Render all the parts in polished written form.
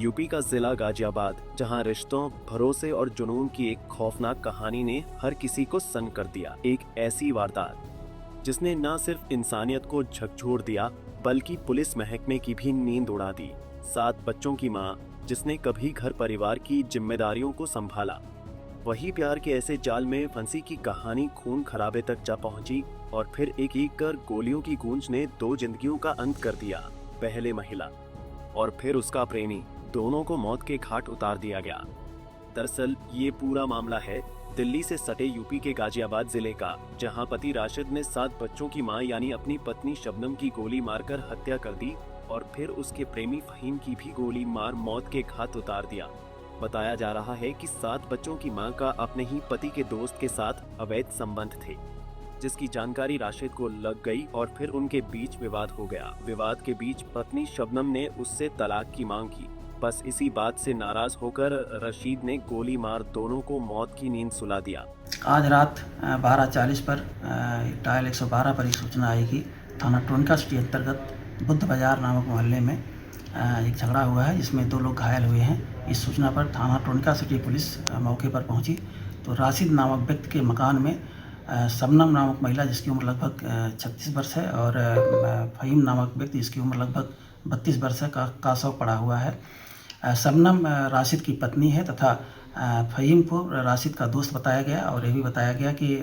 UP का जिला गाजियाबाद, जहां रिश्तों, भरोसे और जुनून की एक खौफनाक कहानी ने हर किसी को सन्न कर दिया। एक ऐसी वारदात जिसने न सिर्फ इंसानियत को झकझोर दिया बल्कि पुलिस महकमे की भी नींद उड़ा दी। 7 बच्चों की मां जिसने कभी घर परिवार की जिम्मेदारियों को संभाला, वही प्यार के ऐसे जाल में फंसी की कहानी खून खराबे तक जा पहुंची और फिर एक एक कर गोलियों की गूंज ने 2 जिंदगियों का अंत कर दिया। पहले महिला और फिर उसका प्रेमी, दोनों को मौत के घाट उतार दिया गया। दरअसल ये पूरा मामला है दिल्ली से सटे यूपी के गाजियाबाद जिले का, जहां पति राशिद ने 7 बच्चों की मां यानी अपनी पत्नी शबनम की गोली मारकर हत्या कर दी और फिर उसके प्रेमी फहीम की भी गोली मार मौत के घाट उतार दिया। बताया जा रहा है कि 7 बच्चों की मां का अपने ही पति के दोस्त के साथ अवैध संबंध थे, जिसकी जानकारी राशिद को लग गई और फिर उनके बीच विवाद हो गया। विवाद के बीच पत्नी शबनम ने उससे तलाक की मांग की। बस इसी बात से नाराज होकर रशीद ने गोली मार दोनों को मौत की नींद सुला दिया। आज रात 12:40 पर डायल 112 पर एक सूचना आई कि थाना टोनका सिटी अंतर्गत बुद्ध बाजार नामक मोहल्ले में एक झगड़ा हुआ है जिसमें 2 लोग घायल हुए हैं। इस सूचना पर थाना टोनका सिटी पुलिस मौके पर पहुंची तो राशिद नामक व्यक्ति के मकान में शबनम नामक महिला जिसकी उम्र लगभग 36 वर्ष है और फहीम नामक व्यक्ति जिसकी उम्र लगभग 32 वर्ष है का शव पड़ा हुआ है। शबनम राशिद की पत्नी है तथा फहीम को राशिद का दोस्त बताया गया और ये भी बताया गया कि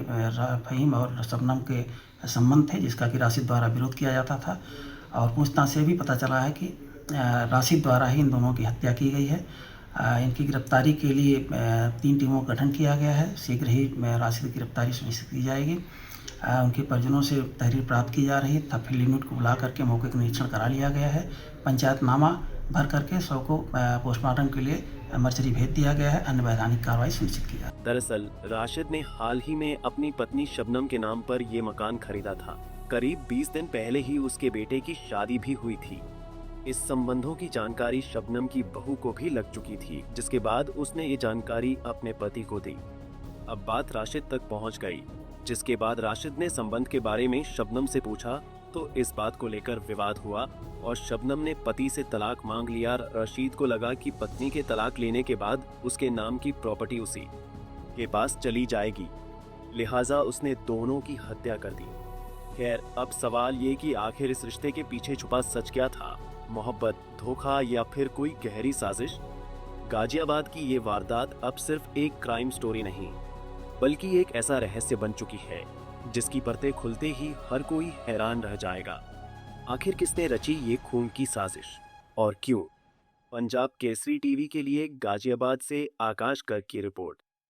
फहीम और शबनम के संबंध थे जिसका कि राशिद द्वारा विरोध किया जाता था। और पूछताछ से भी पता चला है कि राशिद द्वारा ही इन दोनों की हत्या की गई है। इनकी गिरफ्तारी के लिए 3 टीमों का गठन किया गया है। शीघ्र ही राशिद की गिरफ्तारी सुनिश्चित की जाएगी। उनके परिजनों से तहरीर प्राप्त की जा रही है तथा फील्ड यूनिट को बुला करके मौके का निरीक्षण करा लिया गया है। पंचायतनामा भर करके शव को पोस्टमार्टम के लिए मर्चरी भेज दिया गया है। अन्य वैधानिक कार्रवाई सुनिश्चित की जाए। दरअसल राशिद ने हाल ही में अपनी पत्नी शबनम के नाम पर ये मकान खरीदा था। करीब 20 दिन पहले ही उसके बेटे की शादी भी हुई थी। इस संबंधों की जानकारी शबनम की बहू को भी लग चुकी थी, जिसके बाद उसने ये जानकारी अपने पति को दी। अब बात राशिद तक पहुंच गई, जिसके बाद राशिद ने संबंध के बारे में शबनम से पूछा तो इस बात को लेकर विवाद हुआ और शबनम ने पति से तलाक मांग लिया। रशीद को लगा कि पत्नी के तलाक लेने के बाद उसके नाम की प्रॉपर्टी उसी के पास चली जाएगी, लिहाजा उसने दोनों की हत्या कर दी। खैर, अब सवाल ये कि आखिर इस रिश्ते के पीछे छुपा सच क्या था? मोहब्बत, धोखा या फिर कोई गहरी साजिश? गाजियाबाद की ये वारदात अब सिर्फ एक क्राइम स्टोरी नहीं, बल्कि एक ऐसा रहस्य बन चुकी है जिसकी परतें खुलते ही हर कोई हैरान रह जाएगा। आखिर किसने रची ये खून की साजिश और क्यों? पंजाब केसरी टीवी के लिए गाजियाबाद से आकाश गर्ग की रिपोर्ट।